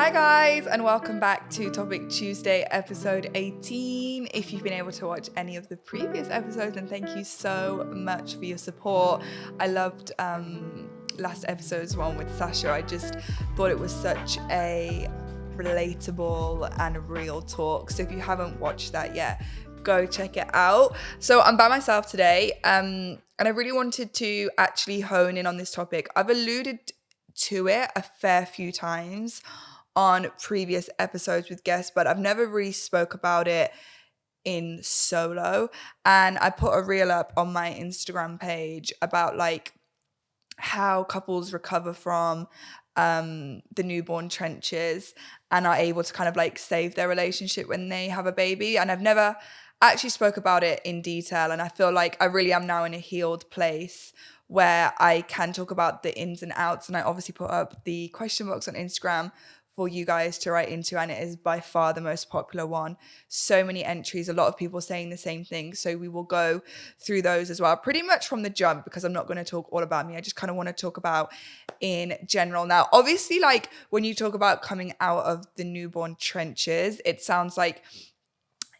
Hi guys, and welcome back to Topic Tuesday, episode 18. If you've been able to watch any of the previous episodes, then thank you so much for your support. I loved last episode's one with Sasha. I just thought it was such a relatable and real talk. So if you haven't watched that yet, go check it out. So I'm by myself today, and I really wanted to actually hone in on this topic. I've alluded to it a fair few times on previous episodes with guests, but I've never really spoke about it in solo. And I put a reel up on my Instagram page about like how couples recover from the newborn trenches and are able to kind of like save their relationship when they have a baby. And I've never actually spoke about it in detail, and I feel like I really am now in a healed place where I can talk about the ins and outs. And I obviously put up the question box on Instagram for you guys to write into, and it is by far the most popular one. So many entries, a lot of people saying the same thing. So we will go through those as well, pretty much from the jump, because I'm not going to talk all about me. I just kind of want to talk about in general. Now, obviously, like when you talk about coming out of the newborn trenches, it sounds like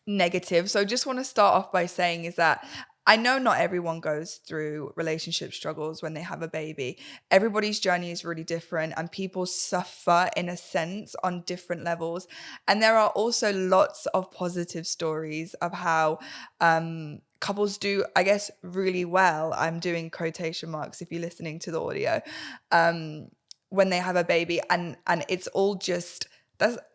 negative. So I just want to start off by saying is that I know not everyone goes through relationship struggles when they have a baby. Everybody's journey is really different, and people suffer in a sense on different levels. And there are also lots of positive stories of how couples do, I guess, really well. I'm doing quotation marks if you're listening to the audio, when they have a baby, and it's all just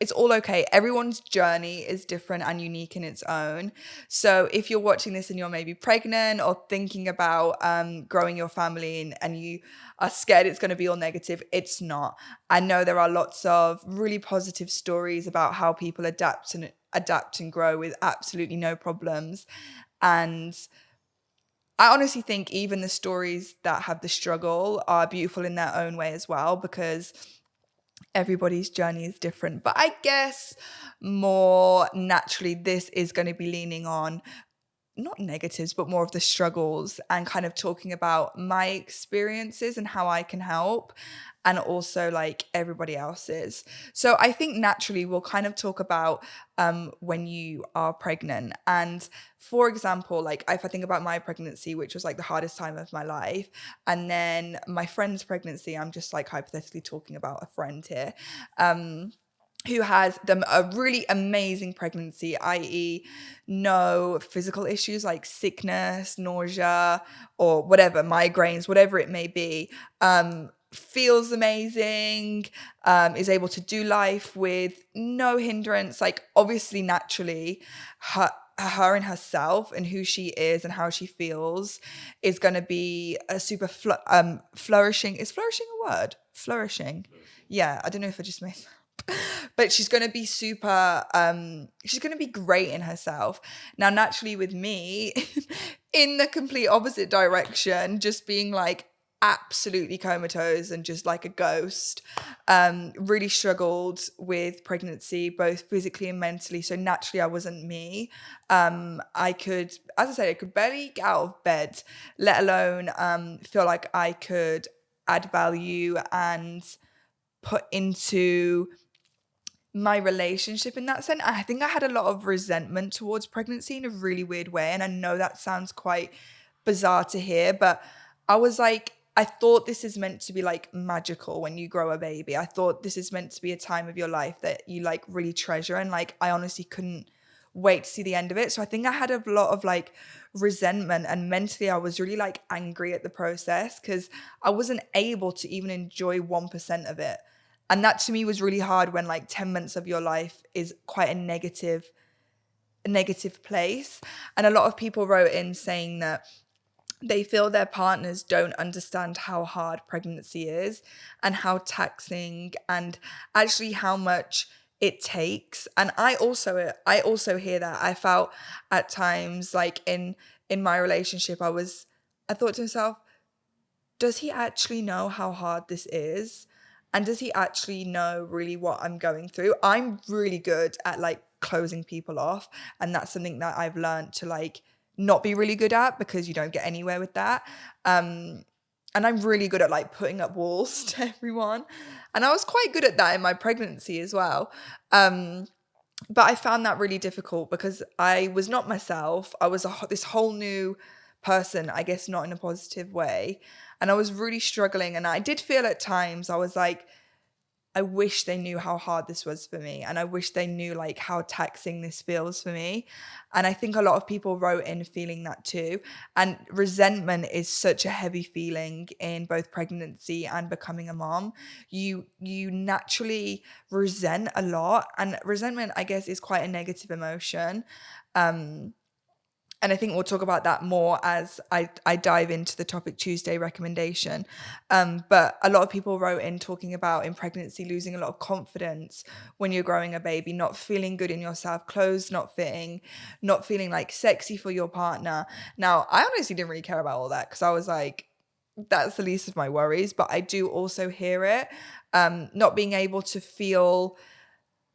it's all okay. Everyone's journey is different and unique in its own. So if you're watching this and you're maybe pregnant or thinking about growing your family, and you are scared it's going to be all negative, it's not. I know there are lots of really positive stories about how people adapt and grow with absolutely no problems. And I honestly think even the stories that have the struggle are beautiful in their own way as well, because everybody's journey is different. But I guess more naturally, this is going to be leaning on not negatives, but more of the struggles, and kind of talking about my experiences and how I can help, and also like everybody else's. So I think naturally we'll kind of talk about when you are pregnant. And for example, like if I think about my pregnancy, which was like the hardest time of my life, and then my friend's pregnancy, I'm just like hypothetically talking about a friend here. Who has a really amazing pregnancy, i.e. no physical issues like sickness, nausea, or whatever, migraines, whatever it may be, feels amazing, is able to do life with no hindrance. Like obviously naturally her and herself and who she is and how she feels is going to be a super flourishing. Is flourishing a word? Flourishing. Yeah, I don't know if I just made but she's going to be super she's going to be great in herself. Now naturally with me in the complete opposite direction, just being like absolutely comatose and just like a ghost, really struggled with pregnancy both physically and mentally. So naturally I wasn't me. I could, as I said, I could barely get out of bed, let alone feel like I could add value and put into my relationship in that sense. I think I had a lot of resentment towards pregnancy in a really weird way. And I know that sounds quite bizarre to hear, but I was like, I thought this is meant to be like magical when you grow a baby. I thought this is meant to be a time of your life that you like really treasure. And like, I honestly couldn't wait to see the end of it. So I think I had a lot of like resentment, and mentally I was really like angry at the process because I wasn't able to even enjoy 1% of it. And that to me was really hard when like 10 months of your life is quite a negative place. And a lot of people wrote in saying that they feel their partners don't understand how hard pregnancy is and how taxing and actually how much it takes. And I also hear that. I felt at times like in my relationship, I thought to myself, does he actually know how hard this is? And does he actually know really what I'm going through? I'm really good at like closing people off. And that's something that I've learned to like not be really good at, because you don't get anywhere with that. And I'm really good at like putting up walls to everyone. And I was quite good at that in my pregnancy as well. But I found that really difficult because I was not myself. I was this whole new person, I guess not in a positive way. And I was really struggling. And I did feel at times, I was like, I wish they knew how hard this was for me. And I wish they knew like how taxing this feels for me. And I think a lot of people wrote in feeling that too. And resentment is such a heavy feeling in both pregnancy and becoming a mom. You naturally resent a lot. And resentment, I guess, is quite a negative emotion. And I think we'll talk about that more as I dive into the Topic Tuesday recommendation. But a lot of people wrote in talking about in pregnancy losing a lot of confidence when you're growing a baby, not feeling good in yourself, clothes not fitting, not feeling like sexy for your partner. Now, I honestly didn't really care about all that because I was like, that's the least of my worries. But I do also hear it. Not being able to feel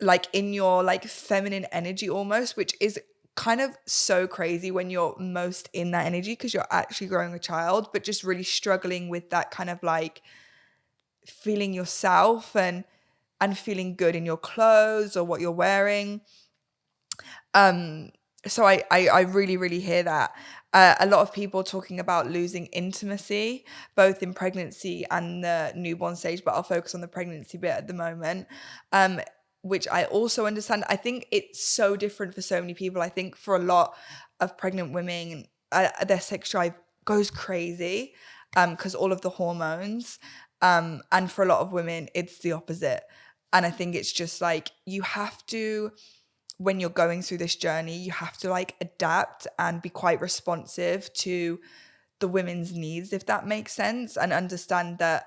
like in your like feminine energy almost, which is kind of so crazy when you're most in that energy because you're actually growing a child, but just really struggling with that kind of like feeling yourself and feeling good in your clothes or what you're wearing. So I really, really hear that. A lot of people talking about losing intimacy, both in pregnancy and the newborn stage, but I'll focus on the pregnancy bit at the moment, which I also understand. I think it's so different for so many people. I think for a lot of pregnant women, their sex drive goes crazy because all of the hormones. And for a lot of women, it's the opposite. And I think it's just like you have to, when you're going through this journey, you have to like adapt and be quite responsive to the women's needs, if that makes sense, and understand that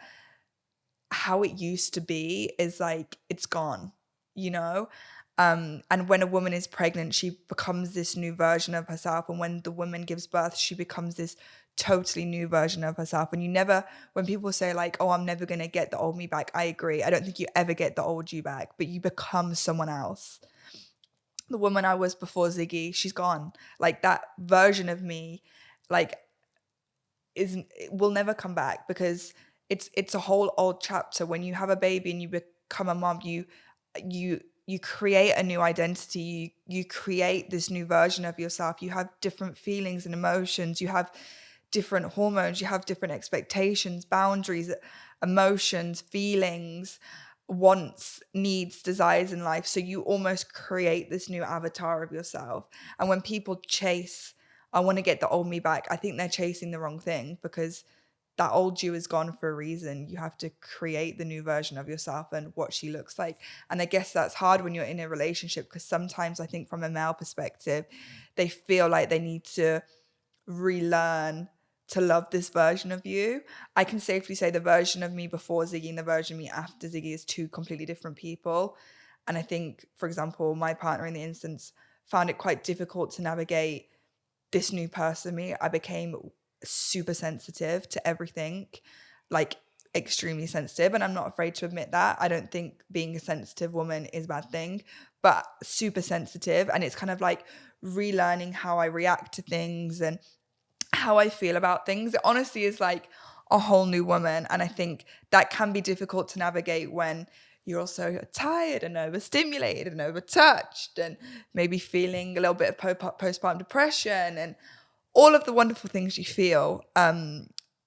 how it used to be is like it's gone, you know? And when a woman is pregnant, she becomes this new version of herself. And when the woman gives birth, she becomes this totally new version of herself. And you never, when people say like, oh, I'm never going to get the old me back, I agree. I don't think you ever get the old you back, but you become someone else. The woman I was before Ziggy, she's gone. Like that version of me, like will never come back because it's a whole old chapter. When you have a baby and you become a mom, you you create a new identity. You create this new version of yourself. You have different feelings and emotions. You have different hormones. You have different expectations, boundaries, emotions, feelings, wants, needs, desires in life. So you almost create this new avatar of yourself. And when people chase, I want to get the old me back, I think they're chasing the wrong thing because that old you is gone for a reason. You have to create the new version of yourself and what she looks like. And I guess that's hard when you're in a relationship because sometimes I think from a male perspective, they feel like they need to relearn to love this version of you. I can safely say the version of me before Ziggy and the version of me after Ziggy is two completely different people. And I think, for example, my partner in the instance found it quite difficult to navigate this new person me. I became super sensitive to everything, like extremely sensitive. And I'm not afraid to admit that. I don't think being a sensitive woman is a bad thing, but super sensitive. And it's kind of like relearning how I react to things and how I feel about things. It honestly is like a whole new woman. And I think that can be difficult to navigate when you're also tired and overstimulated and overtouched and maybe feeling a little bit of postpartum depression and all of the wonderful things you feel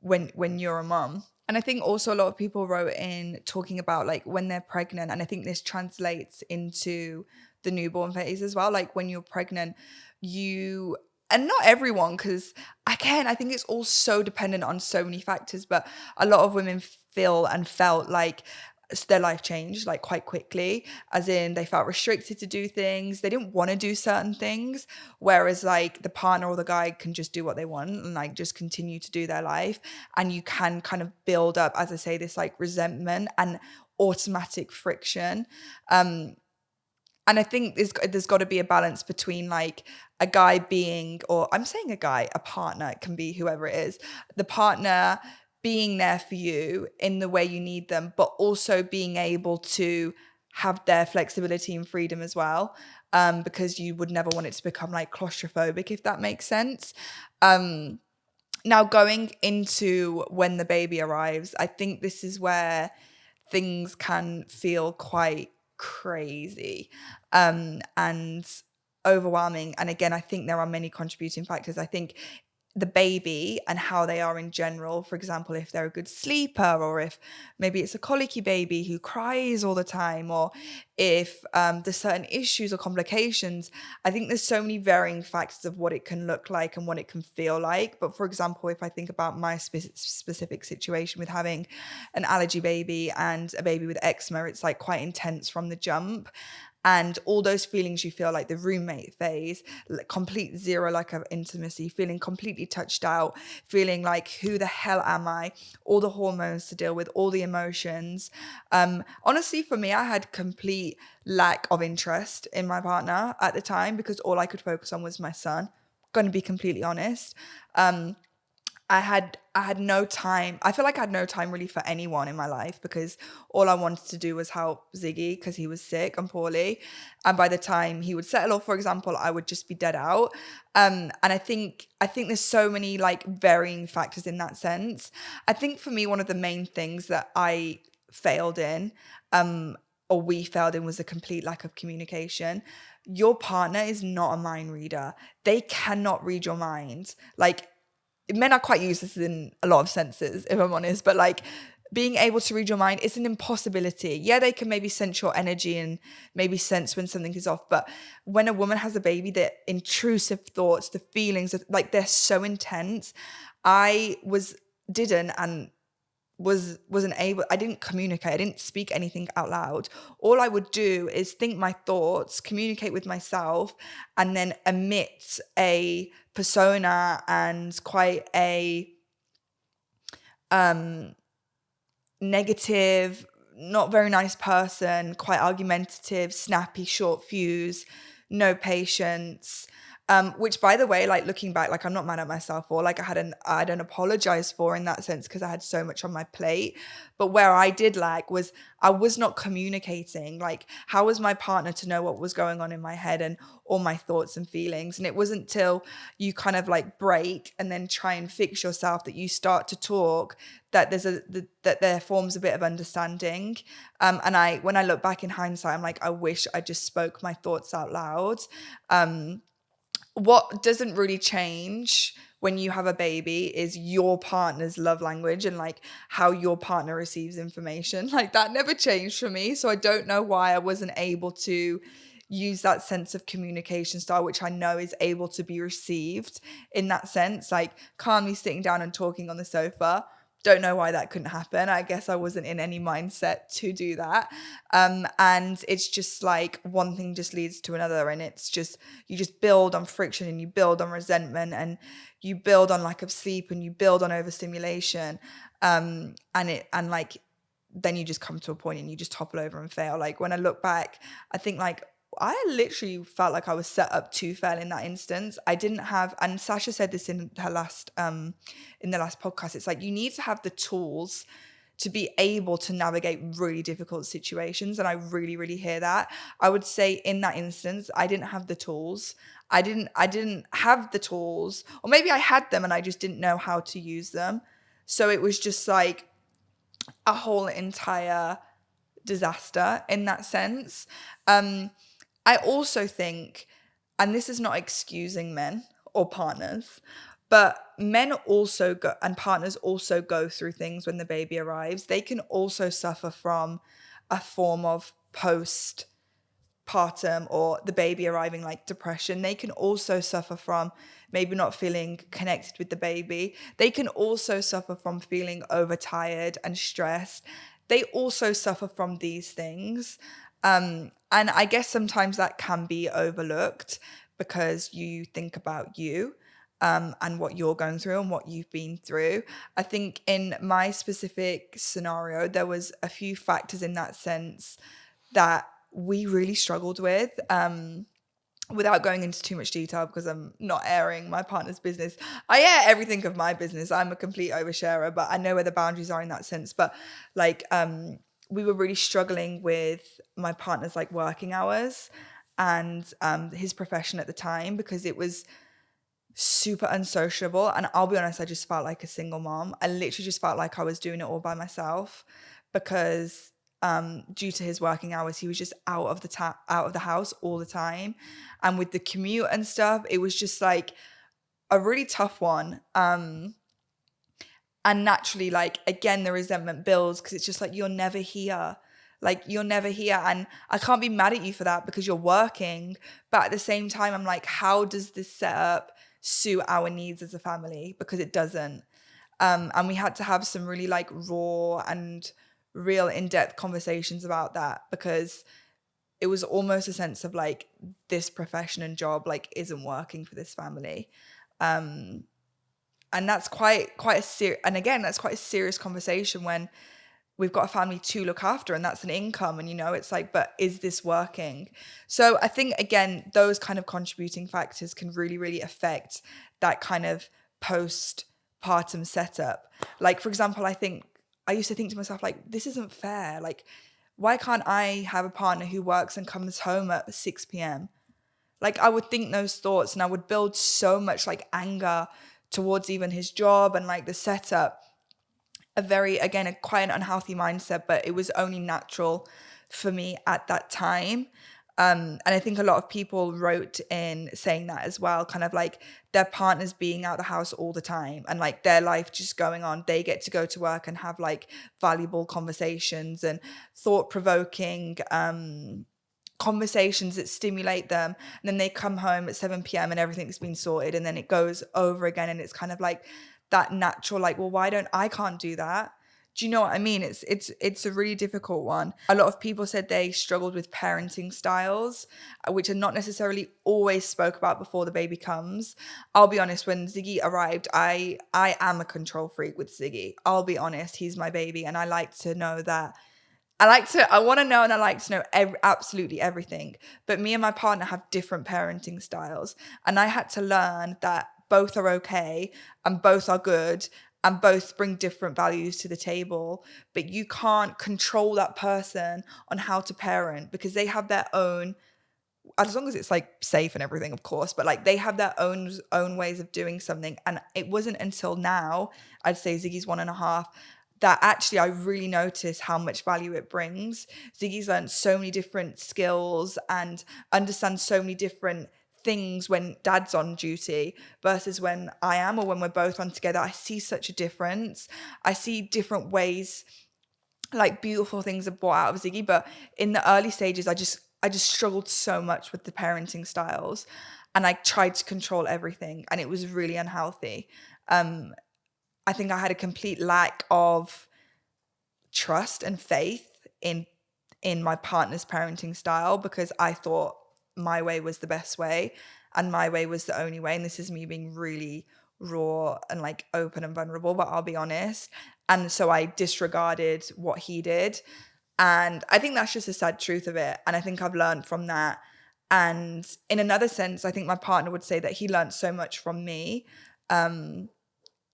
when you're a mom. And I think also a lot of people wrote in talking about like when they're pregnant, and I think this translates into the newborn phase as well. Like when you're pregnant, you, and not everyone, because again, I think it's all so dependent on so many factors, but a lot of women feel and felt like their life changed like quite quickly, as in they felt restricted to do things, they didn't want to do certain things, whereas like the partner or the guy can just do what they want and like just continue to do their life. And you can kind of build up, as I say, this like resentment and automatic friction. And I think there's got to be a balance between like a guy being, or I'm saying a guy, a partner, it can be whoever it is, the partner being there for you in the way you need them, but also being able to have their flexibility and freedom as well, because you would never want it to become like claustrophobic, if that makes sense. Now, going into when the baby arrives, I think this is where things can feel quite crazy and overwhelming. And again, I think there are many contributing factors. I think the baby and how they are in general, for example, if they're a good sleeper, or if maybe it's a colicky baby who cries all the time, or if there's certain issues or complications. I think there's so many varying factors of what it can look like and what it can feel like. But for example, if I think about my specific situation with having an allergy baby and a baby with eczema, it's like quite intense from the jump. And all those feelings you feel, like the roommate phase, complete zero lack of intimacy, feeling completely touched out, feeling like, who the hell am I? All the hormones to deal with, all the emotions. Honestly, for me, I had complete lack of interest in my partner at the time, because all I could focus on was my son. Going to be completely honest. I had no time. I feel like I had no time really for anyone in my life, because all I wanted to do was help Ziggy because he was sick and poorly. And by the time he would settle, or for example, I would just be dead out. And I think there's so many like varying factors in that sense. I think for me, one of the main things that I failed in, or we failed in, was a complete lack of communication. Your partner is not a mind reader. They cannot read your mind. Like, men are quite useless in a lot of senses, if I'm honest, but like, being able to read your mind is an impossibility. Yeah, they can maybe sense your energy and maybe sense when something is off, but when a woman has a baby, the intrusive thoughts, the feelings, like, they're so intense. I didn't and wasn't able. I didn't communicate. I didn't speak anything out loud. All I would do is think my thoughts, communicate with myself, and then emit a persona and quite a negative, not very nice person, quite argumentative, snappy, short fuse, no patience. Which, by the way, like, looking back, like, I'm not mad at myself, or like, I don't apologize for in that sense, because I had so much on my plate. But where I did lack was, I was not communicating. Like, how was my partner to know what was going on in my head and all my thoughts and feelings? And it wasn't till you kind of like break and then try and fix yourself that you start to talk, that that there forms a bit of understanding. And when I look back in hindsight, I'm like, I wish I just spoke my thoughts out loud. What doesn't really change when you have a baby is your partner's love language, and like how your partner receives information. Like, that never changed for me. So I don't know why I wasn't able to use that sense of communication style, which I know is able to be received in that sense, like calmly sitting down and talking on the sofa. Don't know why that couldn't happen. I guess I wasn't in any mindset to do that. And it's just like, one thing just leads to another, and it's just, you just build on friction, and you build on resentment, and you build on lack of sleep, and you build on overstimulation. And like, then you just come to a point and you just topple over and fail. Like, when I look back, I think like, I literally felt like I was set up to fail in that instance. I didn't have, and Sasha said this in the last podcast, it's like, you need to have the tools to be able to navigate really difficult situations. And I really, really hear that. I would say in that instance, I didn't have the tools. I didn't have the tools, or maybe I had them and I just didn't know how to use them. So it was just like a whole entire disaster in that sense. I also think, and this is not excusing men or partners, but men also go, and partners also go through things when the baby arrives. They can also suffer from a form of postpartum, or the baby arriving, like depression. They can also suffer from maybe not feeling connected with the baby. They can also suffer from feeling overtired and stressed. They also suffer from these things. And I guess sometimes that can be overlooked, because you think about you, and what you're going through and what you've been through. I think in my specific scenario, there was a few factors in that sense that we really struggled with. Without going into too much detail, because I'm not airing my partner's business. I air everything of my business. I'm a complete oversharer, but I know where the boundaries are in that sense. But like, we were really struggling with my partner's like working hours and his profession at the time, because it was super unsociable. And I'll be honest, I just felt like a single mom. I literally just felt like I was doing it all by myself because due to his working hours, he was just out of the house all the time. And with the commute and stuff, it was just like a really tough one. And naturally, like, again, the resentment builds because it's just like, you're never here. Like, you're never here. And I can't be mad at you for that because you're working. But at the same time, I'm like, how does this setup suit our needs as a family? Because it doesn't. And we had to have some really like raw and real in-depth conversations about that because it was almost a sense of like, this profession and job like isn't working for this family. And that's quite that's quite a serious conversation when we've got a family to look after and that's an income, and it's like, but is this working? So I think, again, those kind of contributing factors can really, really affect that kind of postpartum setup. Like, for example, I used to think to myself, like, this isn't fair. Like, why can't I have a partner who works and comes home at 6 p.m.? Like, I would think those thoughts and I would build so much like anger towards even his job and like the setup. A quite an unhealthy mindset, but it was only natural for me at that time. And I think a lot of people wrote in saying that as well, kind of like their partners being out the house all the time and like their life just going on. They get to go to work and have like valuable conversations and thought-provoking conversations that stimulate them, and then they come home at 7 p.m. and everything's been sorted, and then it goes over again, and it's kind of like that natural, like, well, I can't do that. Do you know what I mean? It's a really difficult one. A lot of people said they struggled with parenting styles, which are not necessarily always spoke about before the baby comes. I'll be honest, when Ziggy arrived, I am a control freak with Ziggy. I'll be honest, he's my baby, and I like to know that I want to know, and I like to know absolutely everything. But me and my partner have different parenting styles. And I had to learn that both are okay and both are good and both bring different values to the table. But you can't control that person on how to parent because they have their own, as long as it's like safe and everything, of course, but like they have their own ways of doing something. And it wasn't until now, I'd say Ziggy's 1.5, that actually I really notice how much value it brings. Ziggy's learned so many different skills and understands so many different things when dad's on duty versus when I am, or when we're both on together. I see such a difference. I see different ways, like beautiful things are brought out of Ziggy. But in the early stages, I just struggled so much with the parenting styles, and I tried to control everything, and it was really unhealthy. I think I had a complete lack of trust and faith in my partner's parenting style because I thought my way was the best way and my way was the only way. And this is me being really raw and like open and vulnerable, but I'll be honest. And so I disregarded what he did. And I think that's just a sad truth of it. And I think I've learned from that. And in another sense, I think my partner would say that he learned so much from me.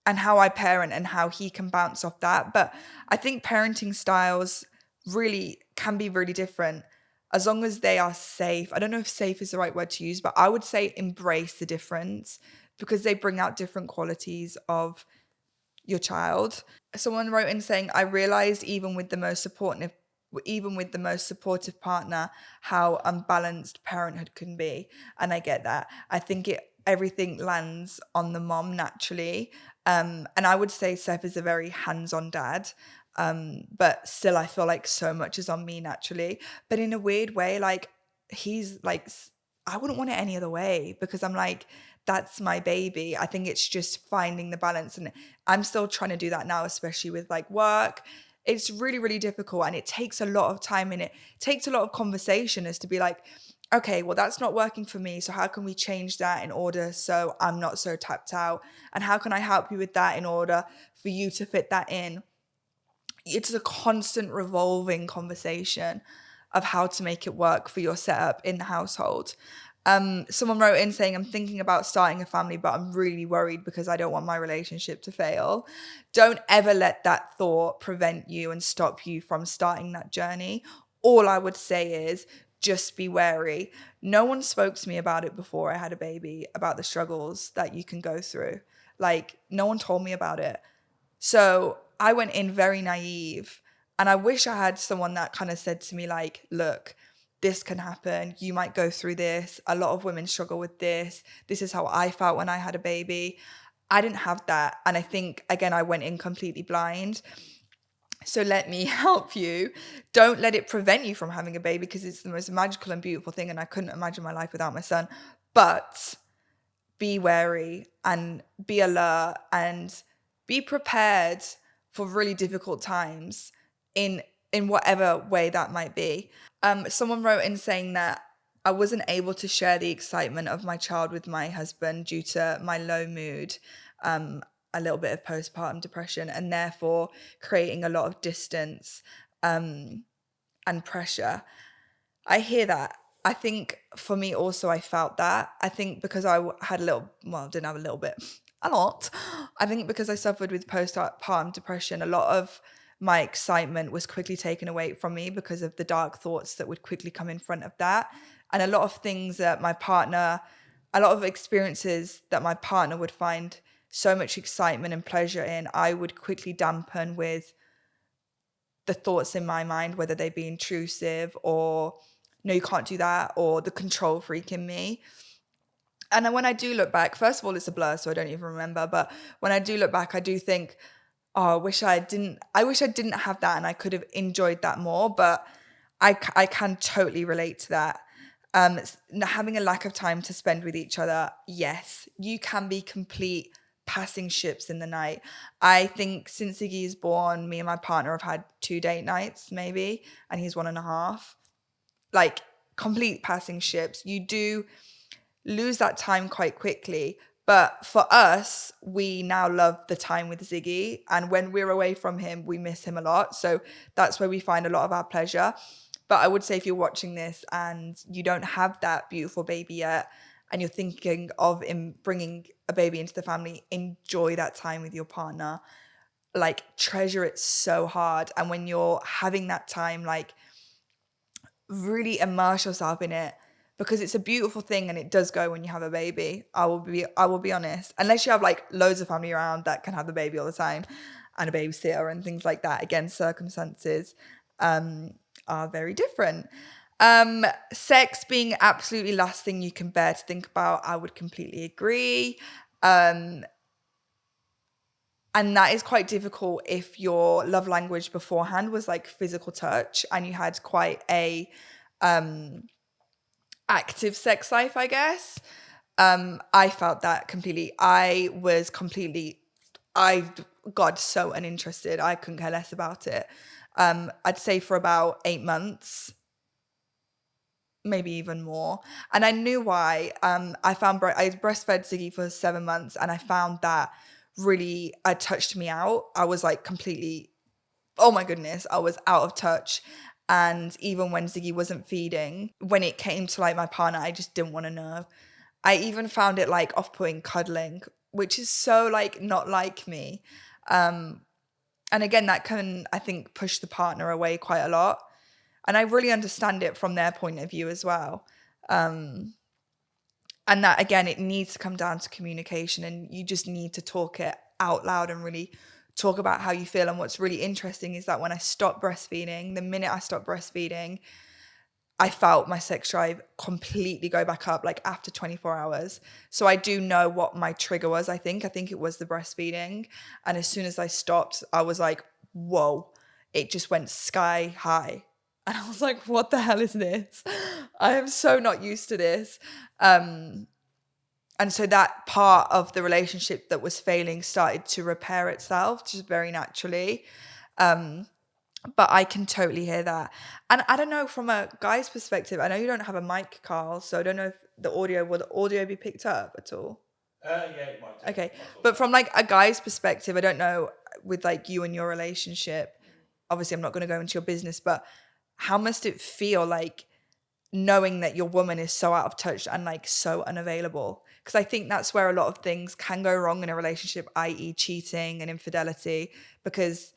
And how I parent and how he can bounce off that. But I think parenting styles really can be really different as long as they are safe. I don't know if safe is the right word to use, but I would say embrace the difference because they bring out different qualities of your child. Someone wrote in saying, I realized even with the most supportive partner, how unbalanced parenthood can be. And I get that. I think everything lands on the mom naturally. And I would say Seth is a very hands-on dad. But still I feel like so much is on me naturally. But in a weird way, like he's like, I wouldn't want it any other way because I'm like, that's my baby. I think it's just finding the balance. And I'm still trying to do that now, especially with like work. It's really, really difficult. And it takes a lot of time, and it takes a lot of conversation as to be like, okay, well, that's not working for me. So how can we change that in order so I'm not so tapped out? And how can I help you with that in order for you to fit that in? It's a constant revolving conversation of how to make it work for your setup in the household. Someone wrote in saying, I'm thinking about starting a family, but I'm really worried because I don't want my relationship to fail. Don't ever let that thought prevent you and stop you from starting that journey. All I would say is just be wary. No one spoke to me about it before I had a baby, about the struggles that you can go through. Like, no one told me about it. So I went in very naive, and I wish I had someone that kind of said to me, like, look, this can happen. You might go through this. A lot of women struggle with this. This is how I felt when I had a baby. I didn't have that. And I think, again, I went in completely blind. So let me help you. Don't let it prevent you from having a baby, because it's the most magical and beautiful thing. And I couldn't imagine my life without my son. But be wary and be alert and be prepared for really difficult times in whatever way that might be. Someone wrote in saying that I wasn't able to share the excitement of my child with my husband due to my low mood, a little bit of postpartum depression, and therefore creating a lot of distance and pressure. I hear that. I think for me also, I felt that. I think because had a little, well, didn't have a little bit, a lot. I think because I suffered with postpartum depression, a lot of my excitement was quickly taken away from me because of the dark thoughts that would quickly come in front of that. And a lot of things that a lot of experiences that my partner would find so much excitement and pleasure in, I would quickly dampen with the thoughts in my mind, whether they be intrusive or no, you can't do that, or the control freak in me. And then when I do look back, first of all, it's a blur, so I don't even remember. But when I do look back, I do think, oh, I wish I didn't have that and I could have enjoyed that more. But I can totally relate to that. Having a lack of time to spend with each other, yes, you can be complete passing ships in the night. I think since Iggy is born, me and my partner have had 2 date nights maybe, and he's 1.5. Like, complete passing ships. You do lose that time quite quickly. But for us, we now love the time with Ziggy. And when we're away from him, we miss him a lot. So that's where we find a lot of our pleasure. But I would say if you're watching this and you don't have that beautiful baby yet, and you're thinking of bringing a baby into the family, enjoy that time with your partner. Like, treasure it so hard. And when you're having that time, like, really immerse yourself in it, because it's a beautiful thing and it does go when you have a baby. I will be honest. Unless you have like loads of family around that can have the baby all the time and a babysitter and things like that. Again, circumstances are very different. Sex being absolutely last thing you can bear to think about, I would completely agree. And that is quite difficult if your love language beforehand was like physical touch and you had quite a active sex life, I guess. I felt that completely. I got so uninterested. I couldn't care less about it. I'd say for about 8 months, maybe even more. And I knew why. I breastfed Ziggy for 7 months, and I found that really touched me out. I was like completely, oh my goodness, I was out of touch. And even when Ziggy wasn't feeding, when it came to like my partner, I just didn't want to know. I even found it like off-putting cuddling, which is so like not like me. And again, that can, I think, push the partner away quite a lot. And I really understand it from their point of view as well. And that, again, it needs to come down to communication, and you just need to talk it out loud and really talk about how you feel. And what's really interesting is that when I stopped breastfeeding, the minute I stopped breastfeeding, I felt my sex drive completely go back up, like after 24 hours. So I do know what my trigger was, I think. I think it was the breastfeeding. And as soon as I stopped, I was like, whoa, it just went sky high. And I was like, what the hell is this? I am so not used to this. And so that part of the relationship that was failing started to repair itself just very naturally. But I can totally hear that. And I don't know, from a guy's perspective, I know you don't have a mic, Carl, so I don't know if will the audio be picked up at all? Yeah, it might do. Okay. But from like a guy's perspective, I don't know, with like you and your relationship, obviously I'm not going to go into your business, but how must it feel like knowing that your woman is so out of touch and like so unavailable? Because I think that's where a lot of things can go wrong in a relationship, i.e. cheating and infidelity, because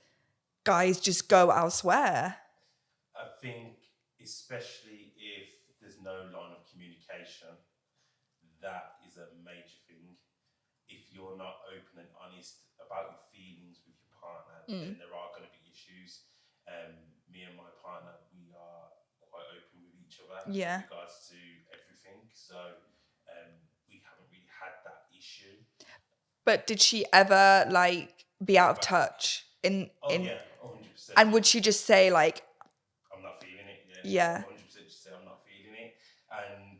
guys just go elsewhere. I think especially if communication, that is a major thing. If you're not open and honest about your feelings with your partner, then there are going to be issues. Me and my partner, we are quite open with each other Yeah. in regards to everything. So we haven't really had that issue. But did she ever like be out of Back. touch Oh yeah, 100%. and would she just say like, I'm not feeling it. yeah, 100% just say I'm not feeling it, and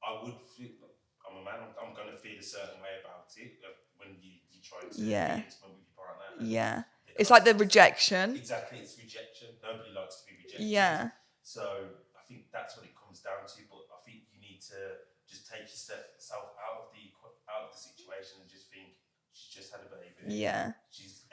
I would feel. I'm a man. I'm going to feel a certain way about it when you try to Yeah. be intimate with your partner. Yeah. It's like the rejection. Exactly, it's rejection. Nobody likes to be rejected. Yeah. So I think that's what it comes down to. But I think you need to just take yourself out of the situation and just think she's just had a baby. Yeah.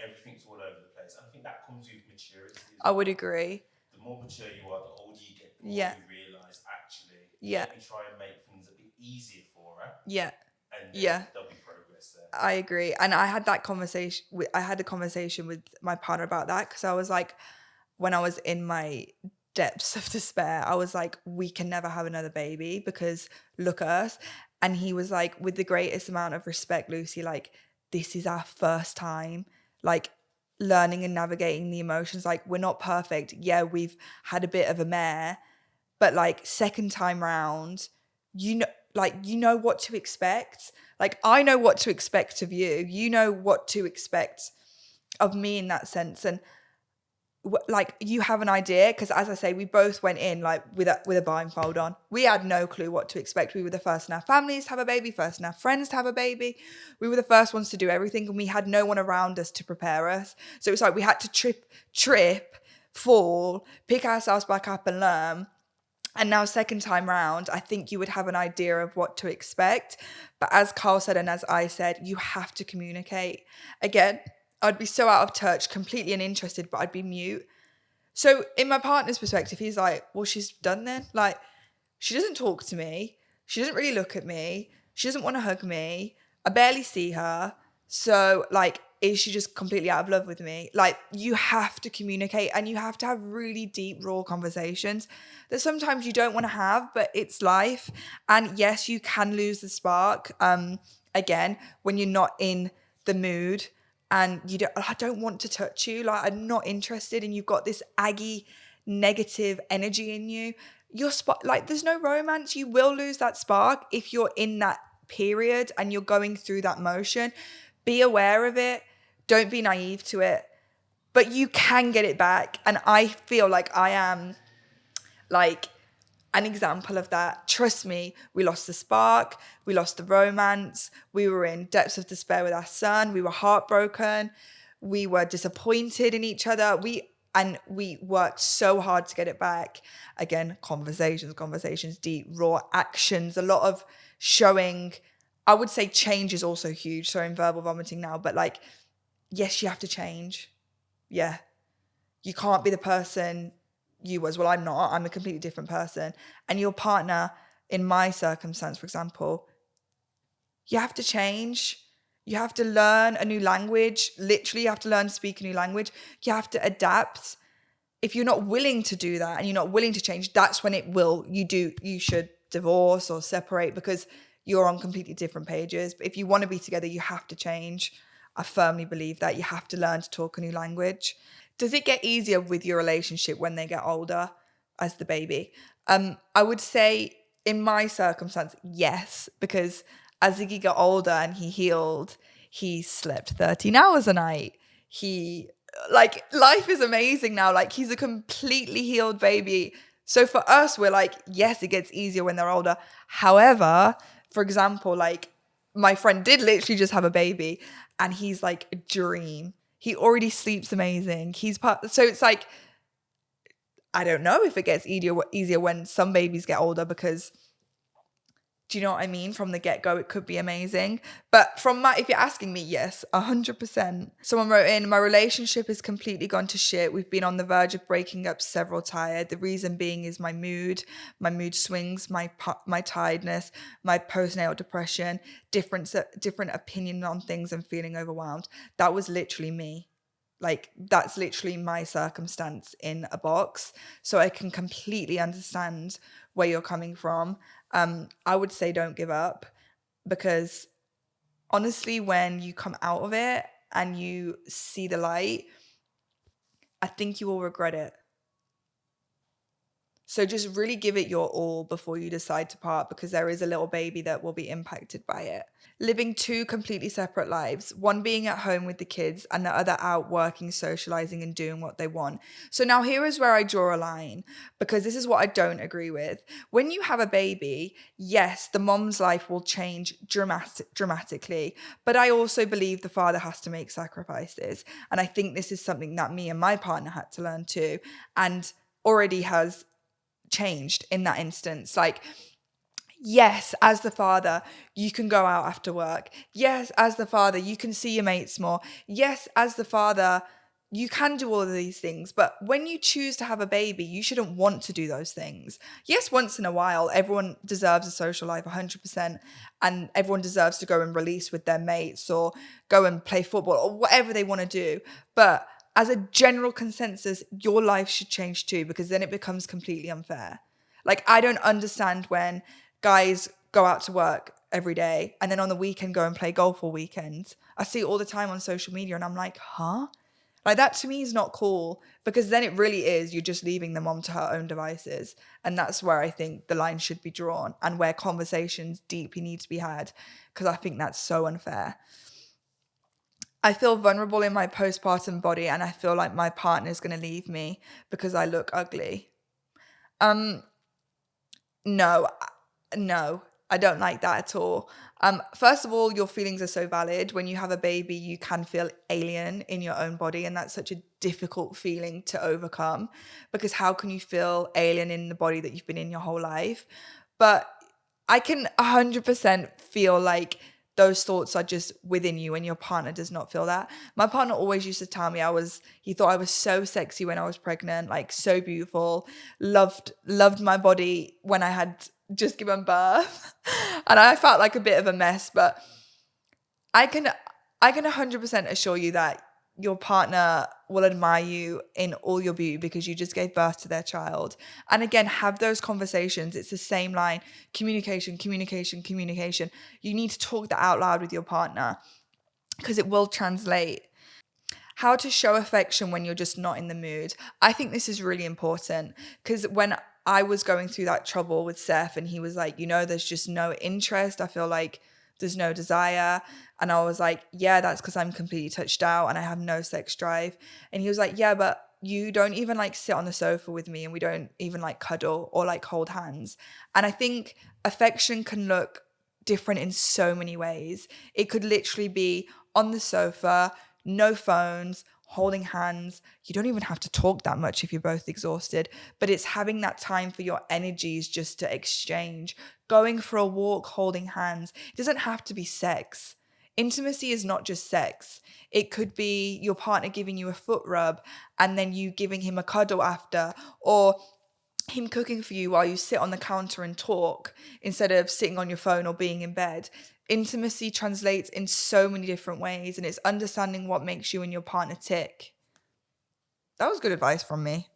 Everything's all over the place. And I think that comes with maturity. I would agree. The more mature you are, the older you get, the more Yeah. you realise actually. Yeah. Let me try and make things a bit easier for her. Yeah. And Yeah. there'll be progress there. I agree. And I had that conversation I had a conversation with my partner about that, because I was like, when I was in my depths of despair, I was like, we can never have another baby because look at us. And he was like, with the greatest amount of respect, Lucy, like, this is our first time, like, learning and navigating the emotions. Like, we're not perfect. Yeah, we've had a bit of a mare, but like, second time round, you know what to expect. Like, I know what to expect of you. You know what to expect of me in that sense. And like, you have an idea, because as I say, we both went in like with a blindfold on. We had no clue what to expect. We were the first in our families to have a baby, first in our friends to have a baby. We were the first ones to do everything, and we had no one around us to prepare us. So it was like we had to trip, fall, pick ourselves back up and learn. And now, second time round, I think you would have an idea of what to expect. But as Carl said, and as I said, you have to communicate. Again, I'd be so out of touch, completely uninterested, but I'd be mute. So in my partner's perspective, he's like, well, she's done then. Like, she doesn't talk to me. She doesn't really look at me. She doesn't want to hug me. I barely see her. So, like, is she just completely out of love with me? Like, you have to communicate, and you have to have really deep, raw conversations that sometimes you don't want to have, but it's life. And yes, you can lose the spark. Again, when you're not in the mood and I don't want to touch you. Like, I'm not interested, and you've got this aggy, negative energy in you. Your spark, like, there's no romance. You will lose that spark if you're in that period and you're going through that motion. Be aware of it. Don't be naive to it. But you can get it back. And I feel like I am like an example of that. Trust me, we lost the spark, we lost the romance, we were in depths of despair with our son, we were heartbroken, we were disappointed in each other. We worked so hard to get it back. Again, conversations, deep, raw actions, a lot of showing. I would say change is also huge. Sorry, I'm verbal vomiting now, but like, yes, you have to change. Yeah. You can't be the person you was. Well, I'm not. I'm a completely different person. And your partner, in my circumstance, for example, you have to change. You have to learn a new language. Literally, you have to learn to speak a new language. You have to adapt. If you're not willing to do that and you're not willing to change, that's when you should divorce or separate, because you're on completely different pages. But if you want to be together, you have to change. I firmly believe that you have to learn to talk a new language. Does it get easier with your relationship when they get older as the baby? I would say in my circumstance, yes, because as Ziggy got older and he healed, he slept 13 hours a night. Like, life is amazing now. Like, he's a completely healed baby. So for us, we're like, yes, it gets easier when they're older. However, for example, like, my friend did literally just have a baby, and he's like a dream. He already sleeps amazing. So it's like, I don't know if it gets easier when some babies get older, because, do you know what I mean? From the get-go, it could be amazing. But if you're asking me, yes, 100%. Someone wrote in, my relationship has completely gone to shit. We've been on the verge of breaking up several times. The reason being is my mood swings, my tiredness, my postnatal depression, different opinion on things, and feeling overwhelmed. That was literally me. Like, that's literally my circumstance in a box. So I can completely understand where you're coming from. I would say don't give up, because honestly, when you come out of it and you see the light, I think you will regret it. So just really give it your all before you decide to part, because there is a little baby that will be impacted by it. Living two completely separate lives, one being at home with the kids and the other out working, socializing, and doing what they want. So now here is where I draw a line, because this is what I don't agree with. When you have a baby, yes, the mom's life will change dramatically, but I also believe the father has to make sacrifices. And I think this is something that me and my partner had to learn too, and already has changed in that instance. Like, yes, as the father, you can go out after work. Yes, as the father, you can see your mates more. Yes, as the father, you can do all of these things. But when you choose to have a baby, you shouldn't want to do those things. Yes, once in a while, everyone deserves a social life 100%. And everyone deserves to go and release with their mates or go and play football or whatever they want to do. But as a general consensus, your life should change too, because then it becomes completely unfair. Like, I don't understand when guys go out to work every day and then on the weekend go and play golf all weekend. I see it all the time on social media and I'm like, huh? Like, that to me is not cool, because then it really is, you're just leaving the mom to her own devices. And that's where I think the line should be drawn, and where conversations deeply need to be had, because I think that's so unfair. I feel vulnerable in my postpartum body, and I feel like my partner is going to leave me because I look ugly. Um, no, no, I don't like that at all. First of all, your feelings are so valid. When you have a baby, you can feel alien in your own body, and that's such a difficult feeling to overcome, because how can you feel alien in the body that you've been in your whole life? But I can 100% feel like those thoughts are just within you and your partner does not feel that. My partner always used to tell me he thought I was so sexy when I was pregnant, like so beautiful, loved my body when I had just given birth. And I felt like a bit of a mess, but I can 100% assure you that your partner will admire you in all your beauty, because you just gave birth to their child. And again, have those conversations. It's the same line: communication, communication, communication. You need to talk that out loud with your partner, because it will translate. How to show affection when you're just not in the mood. I think this is really important, because when I was going through that trouble with Seth and he was like, there's just no interest, I feel like there's no desire. And I was like, yeah, that's because I'm completely touched out and I have no sex drive. And he was like, yeah, but you don't even like sit on the sofa with me, and we don't even like cuddle or like hold hands. And I think affection can look different in so many ways. It could literally be on the sofa, no phones, holding hands. You don't even have to talk that much if you're both exhausted, but it's having that time for your energies just to exchange. Going for a walk, holding hands. It doesn't have to be sex. Intimacy is not just sex. It could be your partner giving you a foot rub and then you giving him a cuddle after, or him cooking for you while you sit on the counter and talk instead of sitting on your phone or being in bed. Intimacy translates in so many different ways, and it's understanding what makes you and your partner tick. That was good advice from me.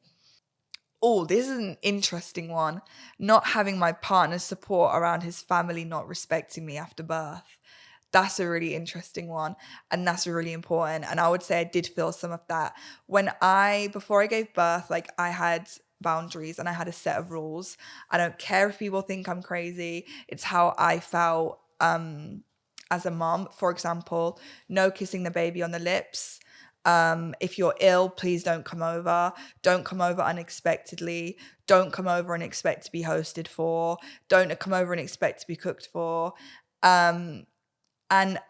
Oh, this is an interesting one. Not having my partner's support around his family not respecting me after birth. That's a really interesting one, and that's really important. And I would say I did feel some of that. Before I gave birth, like, I had boundaries and I had a set of rules. I don't care if people think I'm crazy. It's how I felt as a mom. For example, no kissing the baby on the lips. If you're ill, please don't come over. Don't come over unexpectedly. Don't come over and expect to be hosted for. Don't come over and expect to be cooked for. And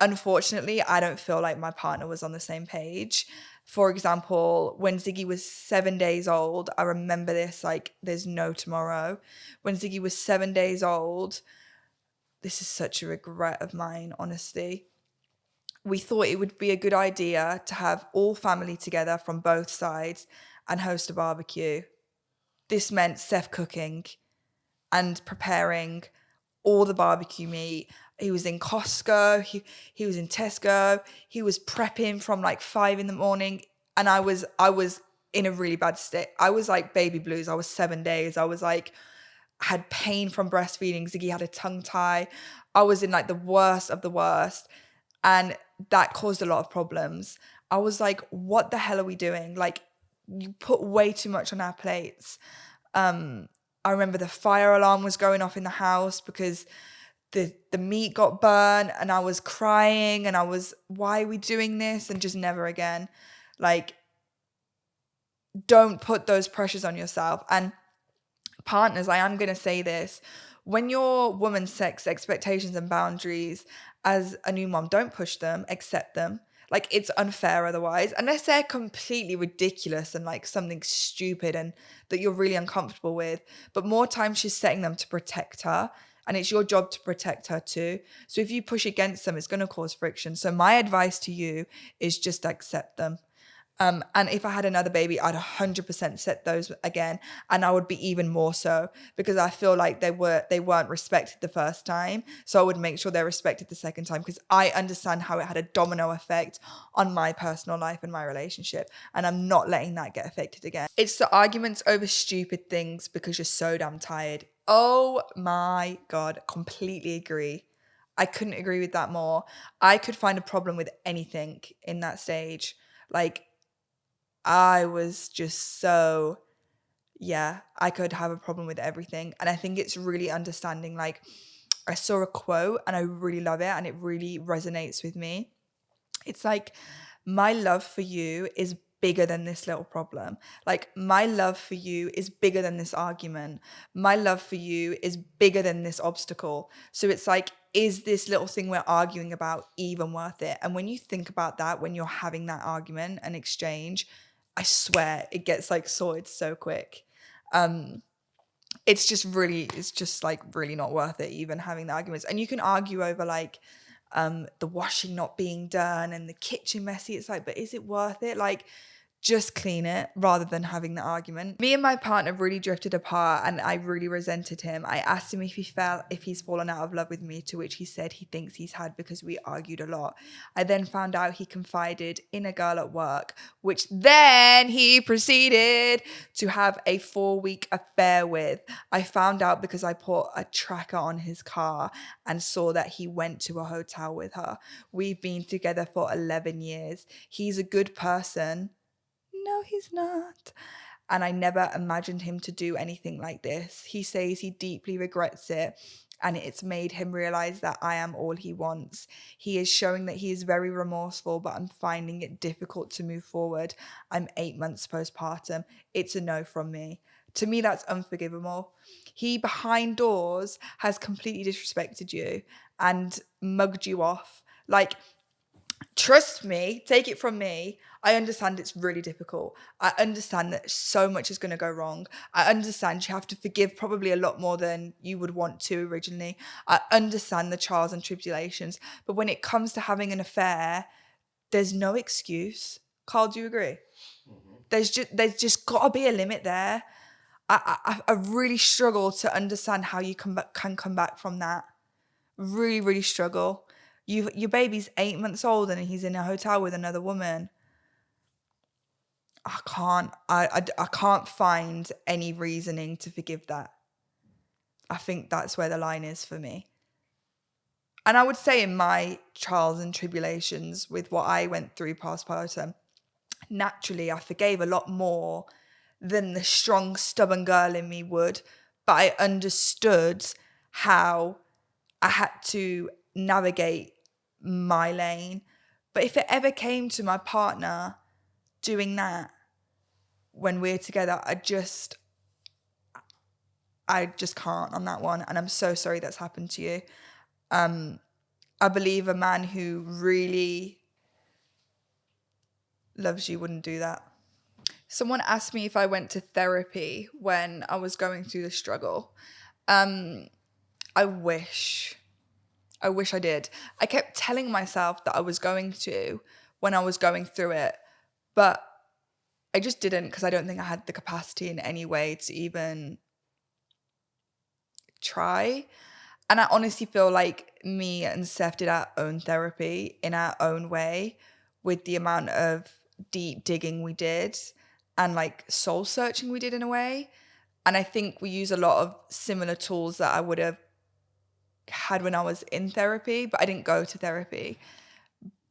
unfortunately, I don't feel like my partner was on the same page. For example, when Ziggy was 7 days old, I remember this like there's no tomorrow. When Ziggy was 7 days old, this is such a regret of mine, honestly. We thought it would be a good idea to have all family together from both sides and host a barbecue. This meant Seth cooking and preparing all the barbecue meat. He was in Costco, he was in Tesco, he was prepping from like 5 in the morning, and I was in a really bad state. I was like baby blues. I was 7 days. I was like, had pain from breastfeeding. Ziggy had a tongue tie. I was in like the worst of the worst. And that caused a lot of problems. I was like, what the hell are we doing? Like, you put way too much on our plates. I remember the fire alarm was going off in the house because the meat got burned, and I was crying, and I was, why are we doing this? And just never again. Like, don't put those pressures on yourself. And partners, I am going to say this, when your woman sets expectations and boundaries as a new mom, don't push them, accept them. Like, it's unfair otherwise, unless they're completely ridiculous and like something stupid and that you're really uncomfortable with. But more times she's setting them to protect her, and it's your job to protect her too. So if you push against them, it's going to cause friction. So my advice to you is just accept them. And if I had another baby, I'd 100% set those again, and I would be even more so, because I feel like they weren't respected the first time. So I would make sure they're respected the second time, because I understand how it had a domino effect on my personal life and my relationship, and I'm not letting that get affected again. It's the arguments over stupid things because you're so damn tired. Oh my God, completely agree. I couldn't agree with that more. I could find a problem with anything in that stage. Like, I was just so, yeah, I could have a problem with everything. And I think it's really understanding. Like, I saw a quote and I really love it, and it really resonates with me. It's like, my love for you is bigger than this little problem. Like, my love for you is bigger than this argument. My love for you is bigger than this obstacle. So it's like, is this little thing we're arguing about even worth it? And when you think about that, when you're having that argument and exchange, I swear it gets like sorted so quick. It's just like really not worth it even having the arguments. And you can argue over like the washing not being done and the kitchen messy. It's like, but is it worth it? Like, just clean it rather than having the argument. Me and my partner really drifted apart, and I really resented him. I asked him if he's fallen out of love with me, to which he said he thinks he's had, because we argued a lot. I then found out he confided in a girl at work, which then he proceeded to have a 4-week affair with. I found out because I put a tracker on his car and saw that he went to a hotel with her. We've been together for 11 years. He's a good person. No, he's not. And I never imagined him to do anything like this. He says he deeply regrets it, and it's made him realize that I am all he wants. He is showing that he is very remorseful, but I'm finding it difficult to move forward. I'm 8 months postpartum. It's a no from me. To me, that's unforgivable. He, behind doors, has completely disrespected you and mugged you off. Like, trust me, take it from me, I understand it's really difficult. I understand that so much is going to go wrong. I understand you have to forgive probably a lot more than you would want to originally. I understand the trials and tribulations. But when it comes to having an affair, there's no excuse. Carl, do you agree? Mm-hmm. There's just got to be a limit there. I really struggle to understand how you can come back from that. Really, really struggle. Your baby's 8 months old and he's in a hotel with another woman. I can't find any reasoning to forgive that. I think that's where the line is for me. And I would say in my trials and tribulations with what I went through postpartum, naturally I forgave a lot more than the strong, stubborn girl in me would. But I understood how I had to navigate my lane. But if it ever came to my partner doing that when we're together, I just can't on that one. And I'm so sorry that's happened to you. I believe a man who really loves you wouldn't do that. Someone asked me if I went to therapy when I was going through the struggle. I wish I did. I kept telling myself that I was going to when I was going through it, but I just didn't, because I don't think I had the capacity in any way to even try. And I honestly feel like me and Seth did our own therapy in our own way, with the amount of deep digging we did and like soul searching we did in a way. And I think we use a lot of similar tools that I would have had when I was in therapy, but I didn't go to therapy.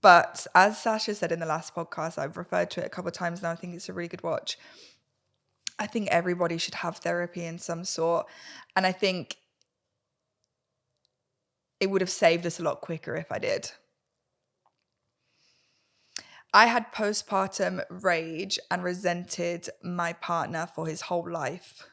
But as Sasha said in the last podcast, I've referred to it a couple of times now, I think it's a really good watch. I think everybody should have therapy in some sort. And I think it would have saved us a lot quicker if I did. I had postpartum rage and resented my partner for his whole life.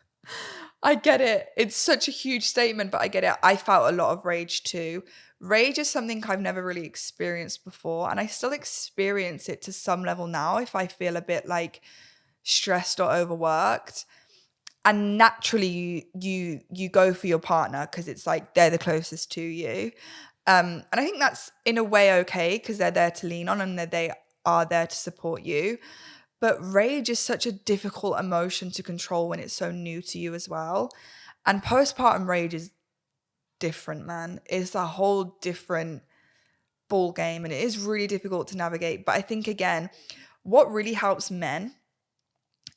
I get it. It's such a huge statement, but I get it. I felt a lot of rage too. Rage is something I've never really experienced before, and I still experience it to some level now if I feel a bit like stressed or overworked. And naturally you go for your partner because it's like they're the closest to you. And I think that's in a way okay because they're there to lean on and they are there to support you. But rage is such a difficult emotion to control when it's so new to you as well. And postpartum rage is different, man. It's a whole different ball game and it is really difficult to navigate. But I think, again, what really helps men,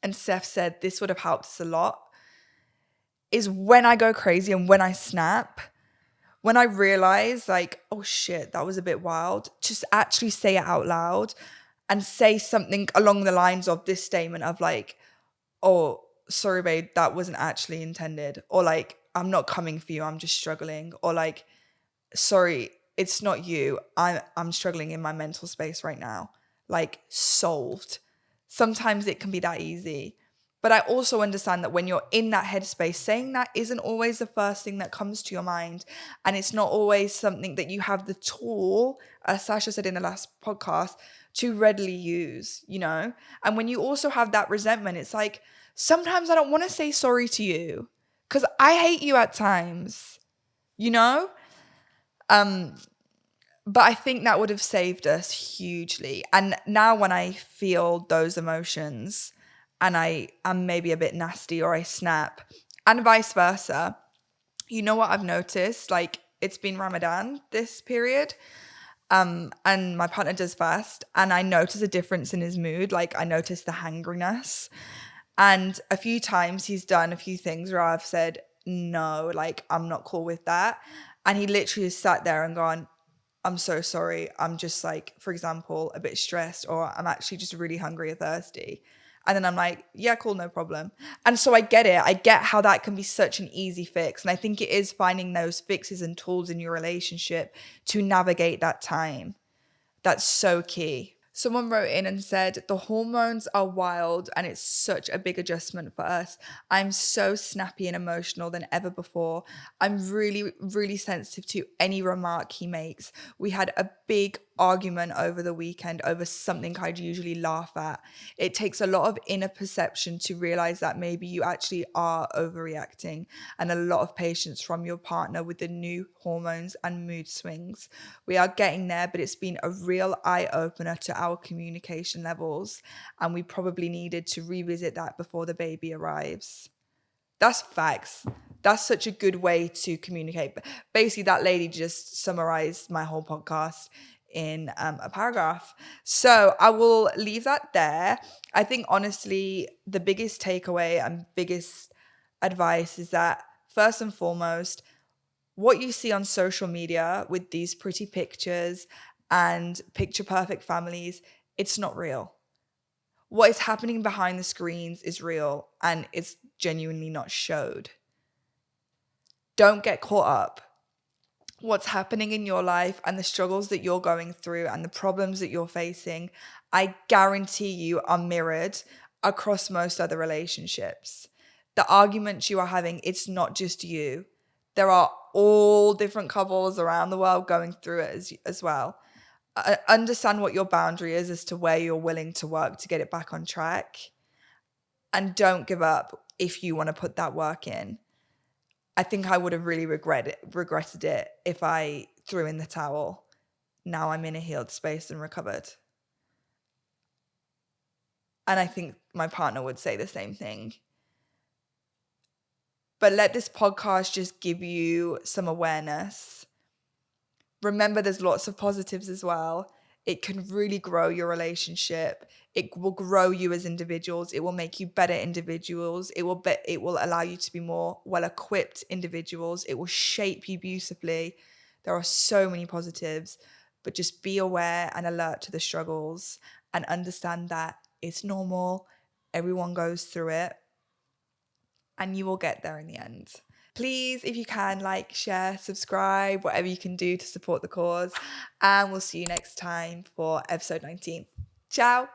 and Seth said this would have helped us a lot, is when I go crazy and when I snap, when I realize like, oh shit, that was a bit wild, just actually say it out loud and say something along the lines of this statement of like, oh, sorry, babe, that wasn't actually intended. Or like, I'm not coming for you, I'm just struggling. Or like, sorry, it's not you. I'm struggling in my mental space right now. Like, solved. Sometimes it can be that easy. But I also understand that when you're in that headspace, saying that isn't always the first thing that comes to your mind. And it's not always something that you have the tool, as Sasha said in the last podcast, to readily use, you know? And when you also have that resentment, it's like, sometimes I don't want to say sorry to you because I hate you at times, you know? But I think that would have saved us hugely. And now when I feel those emotions and I am maybe a bit nasty or I snap and vice versa, you know what I've noticed? Like, it's been Ramadan this period. And my partner does fast and I notice a difference in his mood. Like, I notice the hangriness. And a few times he's done a few things where I've said, no, like, I'm not cool with that. And he literally has sat there and gone, I'm so sorry. I'm just like, for example, a bit stressed or I'm actually just really hungry or thirsty. And then I'm like, yeah, cool, no problem. And so I get it. I get how that can be such an easy fix. And I think it is finding those fixes and tools in your relationship to navigate that time. That's so key. Someone wrote in and said, the hormones are wild and it's such a big adjustment for us. I'm so snappy and emotional than ever before. I'm really, really sensitive to any remark he makes. We had a big argument over the weekend over something I'd usually laugh at. It takes a lot of inner perception to realize that maybe you actually are overreacting and a lot of patience from your partner with the new hormones and mood swings. We are getting there, but it's been a real eye-opener to our communication levels, and we probably needed to revisit that before the baby arrives. That's facts. That's such a good way to communicate. But basically, that lady just summarized my whole podcast in a paragraph. So I will leave that there. I think, honestly, the biggest takeaway and biggest advice is that, first and foremost, what you see on social media with these pretty pictures and picture perfect families, it's not real. What is happening behind the screens is real and it's genuinely not showed. Don't get caught up. What's happening in your life and the struggles that you're going through and the problems that you're facing, I guarantee you are mirrored across most other relationships. The arguments you are having, it's not just you. There are all different couples around the world going through it as well. Understand what your boundary is as to where you're willing to work to get it back on track. And don't give up if you want to put that work in. I think I would have really regretted it if I threw in the towel. Now I'm in a healed space and recovered. And I think my partner would say the same thing. But let this podcast just give you some awareness. Remember, there's lots of positives as well. it can really grow your relationship. It will grow you as individuals. It will make you better individuals. It will allow you to be more well-equipped individuals. It will shape you beautifully. There are so many positives, but just be aware and alert to the struggles and understand that it's normal. Everyone goes through it, and you will get there in the end. Please, if you can, like, share, subscribe, whatever you can do to support the cause. And we'll see you next time for episode 19. Ciao.